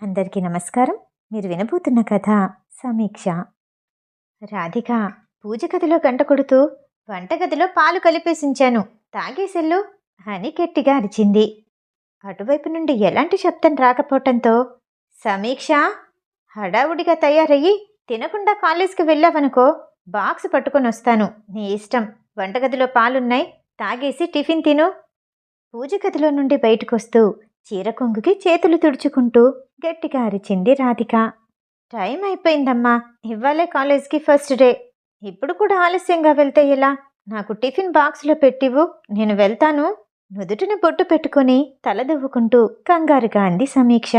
అందరికీ నమస్కారం. మీరు వినబోతున్న కథ సమీక్ష. రాధిక పూజ గదిలో గంట కొడుతూ వంటగదిలో పాలు కలిపేసించాను, తాగేసెల్లు అని గట్టిగా అరిచింది. అటువైపు నుండి ఎలాంటి శబ్దం రాకపోవటంతో సమీక్ష హడావుడిగా తయారయ్యి, తినకుండా కాలేజ్కి వెళ్ళావనుకో బాక్స్ పట్టుకొని వస్తాను, నీ ఇష్టం, వంటగదిలో పాలున్నాయి, తాగేసి టిఫిన్ తిను. పూజ గదిలో నుండి బయటకొస్తూ చీర కొంగుకి చేతులు తుడుచుకుంటూ గట్టిగా అరిచింది రాధిక. టైం అయిపోయిందమ్మా, ఇవ్వాలే కాలేజ్కి ఫస్ట్ డే. ఇప్పుడు కూడా ఆలస్యంగా వెళ్తే ఎలా? నాకు టిఫిన్ బాక్స్లో పెట్టివు, నేను వెళ్తాను. నుదుటిన బొట్టు పెట్టుకుని తల దువ్వుకుంటూ కంగారుగా అంది సమీక్ష.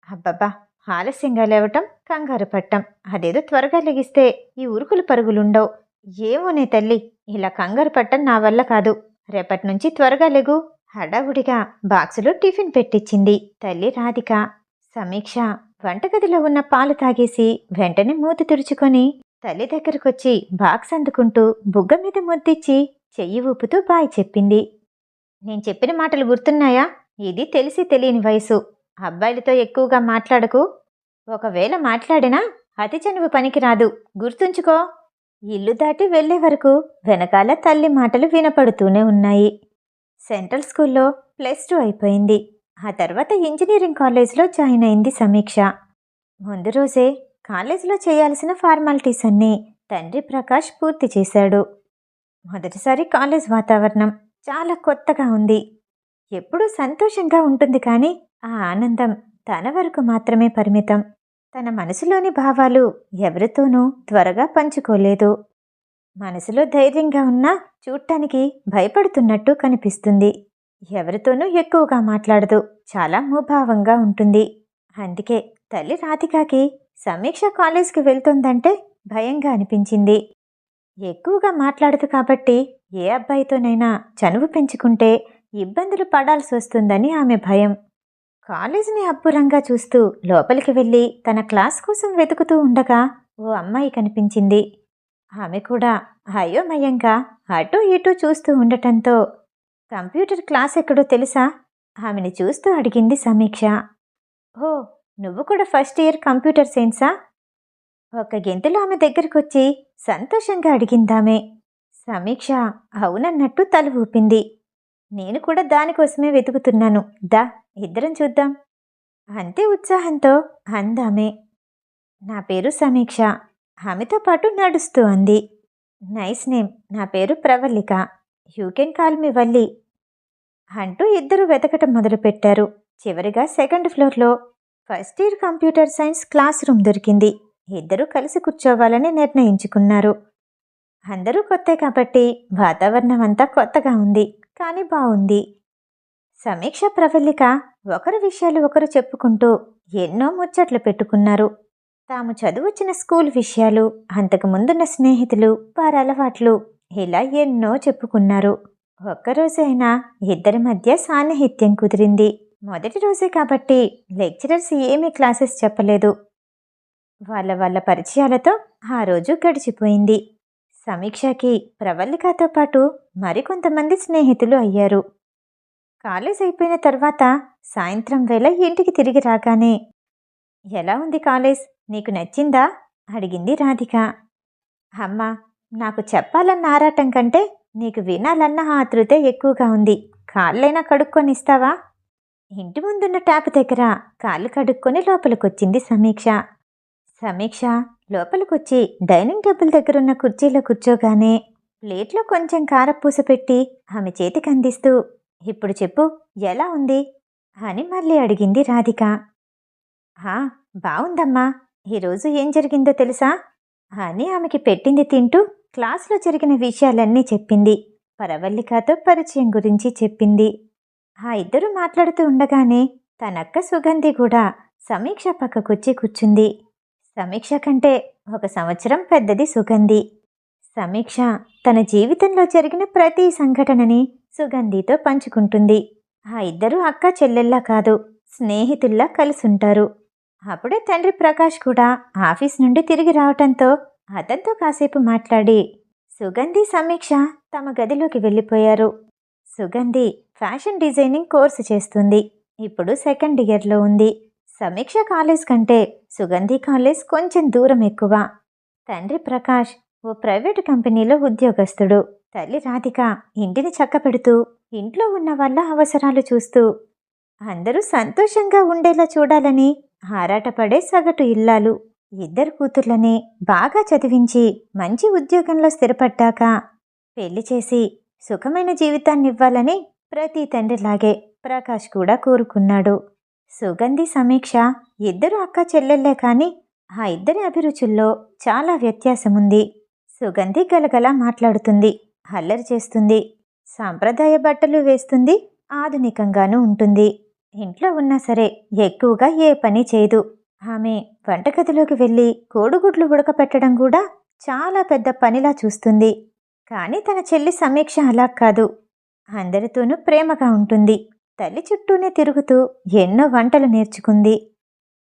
అబ్బబ్బా, ఆలస్యంగా లేవటం, కంగారు పట్టం, అదేదో త్వరగా లెగిస్తే ఈ ఉరుకులు పరుగులుండవు. ఏమోనే తల్లి, ఇలా కంగారు పట్టం నా వల్ల కాదు. రేపటి నుంచి త్వరగా లెగు. హడావుడిగా బాక్సులో టిఫిన్ పెట్టించింది తల్లి రాధిక. సమీక్ష వంటగదిలో ఉన్న పాలు తాగేసి వెంటనే మూతి తుడుచుకొని తల్లి దగ్గరకొచ్చి బాక్స్ అందుకుంటూ బుగ్గ మీద ముద్దిచ్చి చెయ్యి ఊపుతూ బాయ్ చెప్పింది. నేను చెప్పిన మాటలు గుర్తున్నాయా? ఇది తెలిసి తెలియని వయసు. అబ్బాయిలతో ఎక్కువగా మాట్లాడకు. ఒకవేళ మాట్లాడినా అతి చనువు పనికిరాదు, గుర్తుంచుకో. ఇల్లు దాటి వెళ్లే వరకు వెనకాల తల్లి మాటలు వినపడుతూనే ఉన్నాయి. సెంట్రల్ స్కూల్లో +2 అయిపోయింది. ఆ తర్వాత ఇంజనీరింగ్ కాలేజ్లో జాయిన్ అయింది సమీక్ష. ముందు రోజే కాలేజీలో చేయాల్సిన ఫార్మాలిటీస్ అన్నీ తండ్రి ప్రకాష్ పూర్తి చేశాడు. మొదటిసారి కాలేజ్ వాతావరణం చాలా కొత్తగా ఉంది. ఎప్పుడూ సంతోషంగా ఉంటుంది, కానీ ఆ ఆనందం తన వరకు మాత్రమే పరిమితం. తన మనసులోని భావాలు ఎవరితోనూ త్వరగా పంచుకోలేదు. మనసులో ధైర్యంగా ఉన్నా చూడటానికి భయపడుతున్నట్టు కనిపిస్తుంది. ఎవరితోనూ ఎక్కువగా మాట్లాడదు, చాలా ముభావంగా ఉంటుంది. అందుకే తల్లి రాధికకి సమీక్ష కాలేజ్కి వెళ్తుందంటే భయంగా అనిపించింది. ఎక్కువగా మాట్లాడదు కాబట్టి ఏ అబ్బాయితోనైనా చనువు పెంచుకుంటే ఇబ్బందులు పడాల్సి వస్తుందని ఆమె భయం. కాలేజీని అబ్బురంగా చూస్తూ లోపలికి వెళ్ళి తన క్లాస్ కోసం వెతుకుతూ ఉండగా ఓ అమ్మాయి కనిపించింది. ఆమె కూడా అయోమయంగా అటూ ఇటూ చూస్తూ ఉండటంతో కంప్యూటర్ క్లాస్ ఎక్కడో తెలుసా? ఆమెని చూస్తూ అడిగింది సమీక్ష. ఓ, నువ్వు కూడా ఫస్ట్ ఇయర్ కంప్యూటర్ సైన్సా? ఒక గెంతులో ఆమె దగ్గరకొచ్చి సంతోషంగా అడిగిందామె. సమీక్ష అవునన్నట్టు తల ఊపింది. నేను కూడా దానికోసమే వెతుకుతున్నాను, దా ఇద్దరం చూద్దాం, అంతే ఉత్సాహంతో అందామె. నా పేరు సమీక్ష, ఆమెతో పాటు నడుస్తూ అంది. నైస్ నేమ్, నా పేరు Pravallika, you can call me Valli అంటూ ఇద్దరు వెతకటం మొదలుపెట్టారు. చివరిగా సెకండ్ ఫ్లోర్లో first year computer science class room దొరికింది. ఇద్దరూ కలిసి కూర్చోవాలని నిర్ణయించుకున్నారు. అందరూ కొత్తే కాబట్టి వాతావరణం అంతా కొత్తగా ఉంది, కానీ బాగుంది. సమీక్ష ప్రవల్లిక ఒకరి విషయాలు ఒకరు చెప్పుకుంటూ ఎన్నో ముచ్చట్లు పెట్టుకున్నారు. తాము చదువొచ్చిన స్కూల్ విషయాలు, అంతకు ముందున్న స్నేహితులు, వారి అలవాట్లు, ఇలా ఎన్నో చెప్పుకున్నారు. ఒక్కరోజైనా ఇద్దరి మధ్య సాన్నిహిత్యం కుదిరింది. మొదటి రోజే కాబట్టి లెక్చరర్స్ ఏమీ క్లాసెస్ చెప్పలేదు. వాళ్ళ పరిచయాలతో ఆ రోజు గడిచిపోయింది. సమీక్షకి ప్రవల్లికతో పాటు మరికొంతమంది స్నేహితులు అయ్యారు. కాలేజ్ అయిపోయిన తర్వాత సాయంత్రం వేళ ఇంటికి తిరిగి రాగానే, ఎలా ఉంది కాలేజ్, నీకు నచ్చిందా అడిగింది రాధిక. అమ్మా, నాకు చెప్పాలన్న ఆరాటం కంటే నీకు వినాలన్న ఆతృతే ఎక్కువగా ఉంది. కాళ్ళైనా కడుక్కొని ఇస్తావా? ఇంటి ముందున్న ట్యాప్ దగ్గర కాళ్ళు కడుక్కొని లోపలికొచ్చింది సమీక్ష. సమీక్ష లోపలికొచ్చి డైనింగ్ టేబుల్ దగ్గరున్న కుర్చీలో కూర్చోగానే ప్లేట్లో కొంచెం కారపూస పెట్టి ఆమె చేతికి అందిస్తూ, ఇప్పుడు చెప్పు, ఎలా ఉంది అని మళ్ళీ అడిగింది రాధిక. బావుందమ్మా, ఈరోజు ఏం జరిగిందో తెలుసా అని ఆమెకి పెట్టింది తింటూ క్లాస్లో జరిగిన విషయాలన్నీ చెప్పింది. ప్రవల్లికతో పరిచయం గురించి చెప్పింది. ఆ ఇద్దరు మాట్లాడుతూ ఉండగానే తనక్క సుగంధి కూడా సమీక్ష పక్కకొచ్చి కూర్చుంది. సమీక్ష కంటే 1 సంవత్సరం పెద్దది సుగంధి. సమీక్ష తన జీవితంలో జరిగిన ప్రతి సంఘటనని సుగంధితో పంచుకుంటుంది. ఆ ఇద్దరు అక్క చెల్లెల్లా కాదు, స్నేహితుల్లా కలిసుంటారు. అప్పుడే తండ్రి ప్రకాష్ కూడా ఆఫీస్ నుండి తిరిగి రావటంతో అతనితో కాసేపు మాట్లాడి సుగంధి, సమీక్ష తమ గదిలోకి వెళ్ళిపోయారు. సుగంధి ఫ్యాషన్ డిజైనింగ్ కోర్సు చేస్తుంది. ఇప్పుడు సెకండ్ ఇయర్లో ఉంది. సమీక్ష కాలేజ్ కంటే సుగంధి కాలేజ్ కొంచెం దూరం ఎక్కువ. తండ్రి ప్రకాష్ ఓ ప్రైవేటు కంపెనీలో ఉద్యోగస్తుడు. తల్లి రాధిక ఇంటిని చక్కపెడుతూ, ఇంట్లో ఉన్న వాళ్ళ అవసరాలు చూస్తూ, అందరూ సంతోషంగా ఉండేలా చూడాలని ఆరాటపడే సగటు ఇల్లాలు. ఇద్దరు కూతుర్లని బాగా చదివించి మంచి ఉద్యోగంలో స్థిరపడ్డాక పెళ్లి చేసి సుఖమైన జీవితాన్నివ్వాలని ప్రతి తండ్రిలాగే ప్రకాష్ కూడా కోరుకున్నాడు. సుగంధి సమీక్ష ఇద్దరు అక్క చెల్లెళ్లే కాని ఆ ఇద్దరి అభిరుచుల్లో చాలా వ్యత్యాసముంది. సుగంధి గలగలా మాట్లాడుతుంది, అల్లరి చేస్తుంది, సాంప్రదాయ బట్టలు వేస్తుంది, ఆధునికంగానూ ఉంటుంది. ఇంట్లో ఉన్నా సరే ఎక్కువగా ఏ పని చేయదు. ఆమె వంటగదిలోకి వెళ్ళి కోడిగుడ్లు ఉడకపెట్టడం కూడా చాలా పెద్ద పనిలా చూస్తుంది. కానీ తన చెల్లి సమీక్ష అలా కాదు. అందరితోనూ ప్రేమగా ఉంటుంది. తల్లి చుట్టూనే తిరుగుతూ ఎన్నో వంటలు నేర్చుకుంది.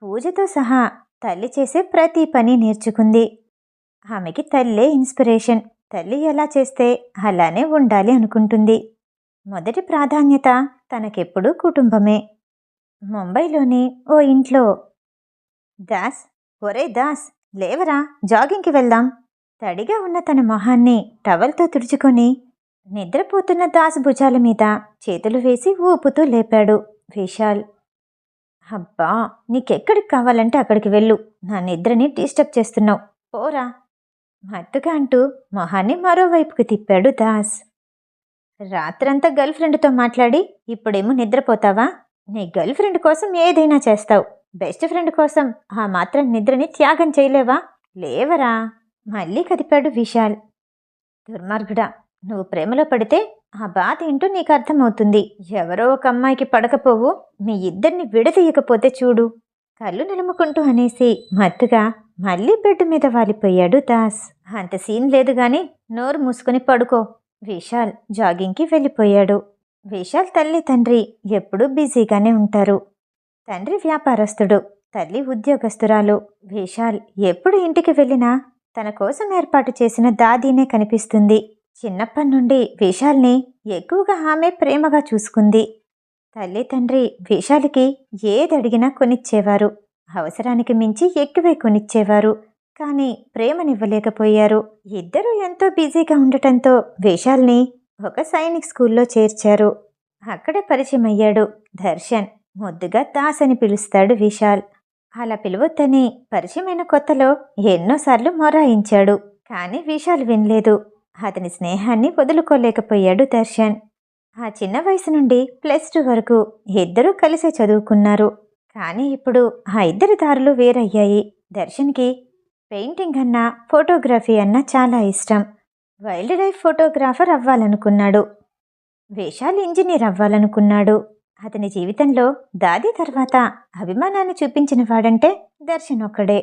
పూజతో సహా తల్లి చేసే ప్రతి పని నేర్చుకుంది. ఆమెకి తల్లే ఇన్స్పిరేషన్. తల్లి ఎలా చేస్తే అలానే ఉండాలి అనుకుంటుంది. మొదటి ప్రాధాన్యత తనకెప్పుడూ కుటుంబమే. ముంబైలోని ఓ ఇంట్లో దాస్, ఒరే దాస్, లేవరా, జాగింగ్కి వెళ్దాం. తడిగా ఉన్న తన మొహాన్ని టవల్తో తుడుచుకొని నిద్రపోతున్న దాస్ భుజాల మీద చేతులు వేసి ఊపుతూ లేపాడు విశాల్. అబ్బా, నీకెక్కడికి కావాలంటే అక్కడికి వెళ్ళు, నా నిద్రని డిస్టర్బ్ చేస్తున్నావు, పోరా, మత్తుగా అంటూ మొహాన్ని మరోవైపుకి తిప్పాడు దాస్. రాత్రంతా గర్ల్ ఫ్రెండ్తో మాట్లాడి ఇప్పుడేమో నిద్రపోతావా? నీ గర్ల్ ఫ్రెండ్ కోసం ఏదైనా చేస్తావు, బెస్ట్ ఫ్రెండ్ కోసం ఆ మాత్రం నిద్రని త్యాగం చేయలేవా? లేవరా, మళ్ళీ కదిపాడు విశాల్. దుర్మార్గుడా, నువ్వు ప్రేమలో పడితే ఆ బాధ ఏంటో నీకు అర్థమవుతుంది. ఎవరో ఒక అమ్మాయికి పడకపోవు, మీ ఇద్దరిని విడదీయకపోతే చూడు, కళ్ళు నిలుముకుంటూ అనేసి మత్తుగా మళ్ళీ బెడ్ మీద వాలిపోయాడు దాస్. అంత సీన్ లేదు గాని నోరు మూసుకుని పడుకో. విశాల్ జాగింగ్కి వెళ్ళిపోయాడు. విశాల్ తల్లి తండ్రి ఎప్పుడూ బిజీగానే ఉంటారు. తండ్రి వ్యాపారస్తుడు, తల్లి ఉద్యోగస్తురాలు. విశాల్ ఎప్పుడు ఇంటికి వెళ్ళినా తన కోసం ఏర్పాటు చేసిన దాదీనే కనిపిస్తుంది. చిన్నప్పటి నుండి విశాల్ని ఎక్కువగా ఆమె ప్రేమగా చూసుకుంది. తల్లి తండ్రి విశాల్కి ఏదడిగినా కొనిచ్చేవారు. అవసరానికి మించి ఎక్కువే కొనిచ్చేవారు. కానీ ప్రేమనివ్వలేకపోయారు. ఇద్దరూ ఎంతో బిజీగా ఉండటంతో విశాల్ని ఒక సైనిక్ స్కూల్లో చేర్చారు. అక్కడే పరిచయం అయ్యాడు దర్శన్. ముద్దుగా దాస్ అని పిలుస్తాడు విశాల్. అలా పిలవొద్దని పరిచయమైన కొత్తలో ఎన్నోసార్లు మొరాయించాడు. కానీ విశాల్ వినలేదు. అతని స్నేహాన్ని వదులుకోలేకపోయాడు దర్శన్. ఆ చిన్న వయసు నుండి +2 వరకు ఇద్దరూ కలిసే చదువుకున్నారు. కానీ ఇప్పుడు ఆ ఇద్దరి దారులు వేరయ్యాయి. దర్శన్కి పెయింటింగ్ అన్నా ఫోటోగ్రఫీ అన్నా చాలా ఇష్టం. వైల్డ్ లైఫ్ ఫోటోగ్రాఫర్ అవ్వాలనుకున్నాడు. విశాల్ ఇంజనీర్ అవ్వాలనుకున్నాడు. అతని జీవితంలో దాది తర్వాత అభిమానాన్ని చూపించిన వాడంటే దర్శన్ ఒక్కడే.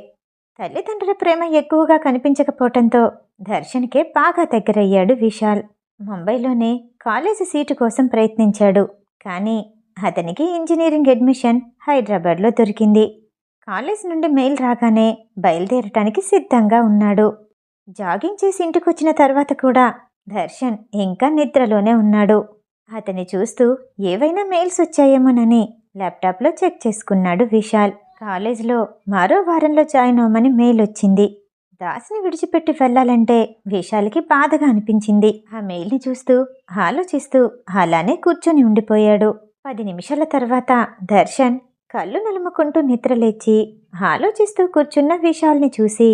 తల్లిదండ్రుల ప్రేమ ఎక్కువగా కనిపించకపోవటంతో దర్శన్కే బాగా దగ్గరయ్యాడు విశాల్. ముంబైలోనే కాలేజీ సీటు కోసం ప్రయత్నించాడు. కానీ అతనికి ఇంజనీరింగ్ అడ్మిషన్ హైదరాబాద్లో దొరికింది. కాలేజ్ నుండి మెయిల్ రాగానే బయలుదేరటానికి సిద్ధంగా ఉన్నాడు. జాగింగ్ చేసి ఇంటికొచ్చిన తర్వాత కూడా దర్శన్ ఇంకా నిద్రలోనే ఉన్నాడు. అతన్ని చూస్తూ ఏవైనా మెయిల్స్ వచ్చాయేమోనని ల్యాప్టాప్లో చెక్ చేసుకున్నాడు విశాల్. కాలేజ్లో మరో వారంలో జాయిన్ అవ్వమని మెయిల్ వచ్చింది. దాస్ని విడిచిపెట్టి వెళ్లాలంటే విశాల్కి బాధగా అనిపించింది. ఆ మెయిల్ని చూస్తూ ఆలోచిస్తూ అలానే కూర్చొని ఉండిపోయాడు. 10 నిమిషాల తర్వాత దర్శన్ కళ్ళు నలుముకుంటూ నిద్రలేచి ఆలోచిస్తూ కూర్చున్న విశాల్ని చూసి,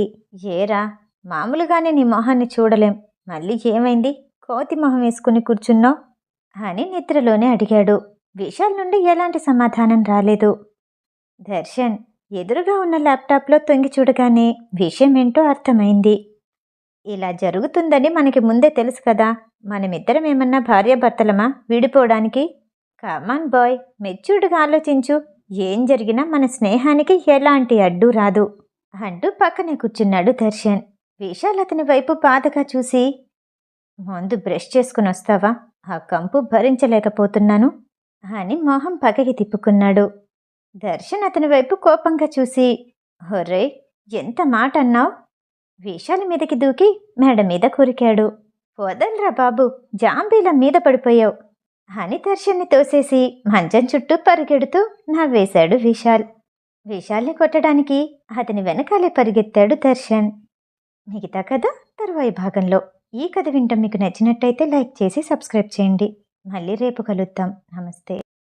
ఏరా, మామూలుగానే నీ మొహాన్ని చూడలేం, మళ్ళీ ఏమైంది, కోతి మొహం వేసుకుని కూర్చున్నావు అని నిద్రలోనే అడిగాడు. విశాల్ నుండి ఎలాంటి సమాధానం రాలేదు. దర్శన్ ఎదురుగా ఉన్న ల్యాప్టాప్లో తొంగి చూడగానే విషయమేంటో అర్థమైంది. ఇలా జరుగుతుందని మనకి ముందే తెలుసు కదా, మనమిద్దరం ఏమన్నా భార్యాభర్తలమా విడిపోవడానికి? కమాన్ బాయ్, మెచ్యూర్డ్గా ఆలోచించు, ఏం జరిగినా మన స్నేహానికి ఎలాంటి అడ్డు రాదు అంటూ పక్కనే కూర్చున్నాడు దర్శన్. విశాల్ అతని వైపు బాధగా చూసి, ముందు బ్రష్ చేసుకుని వస్తావా, ఆ కంపు భరించలేకపోతున్నాను అని మొహం పక్కకి తిప్పుకున్నాడు. దర్శన్ అతని వైపు కోపంగా చూసి, హొర్రే, ఎంత మాట అన్నావు? విశాల్ మీదకి దూకి మేడ మీద కొరికాడు. వదలరా బాబు, జాంబీల మీద పడిపోయావు అని దర్శన్ని తోసేసి మంచం చుట్టూ పరిగెడుతూ నవ్వేశాడు విశాల్. విశాల్ని కొట్టడానికి అతని వెనకాలే పరిగెత్తాడు దర్శన్. మిగతా కథ తరువాయి భాగంలో. ఈ కథ వింటం మీకు నచ్చినట్టయితే లైక్ చేసి సబ్స్క్రైబ్ చేయండి. మళ్ళీ రేపు కలుద్దాం. నమస్తే.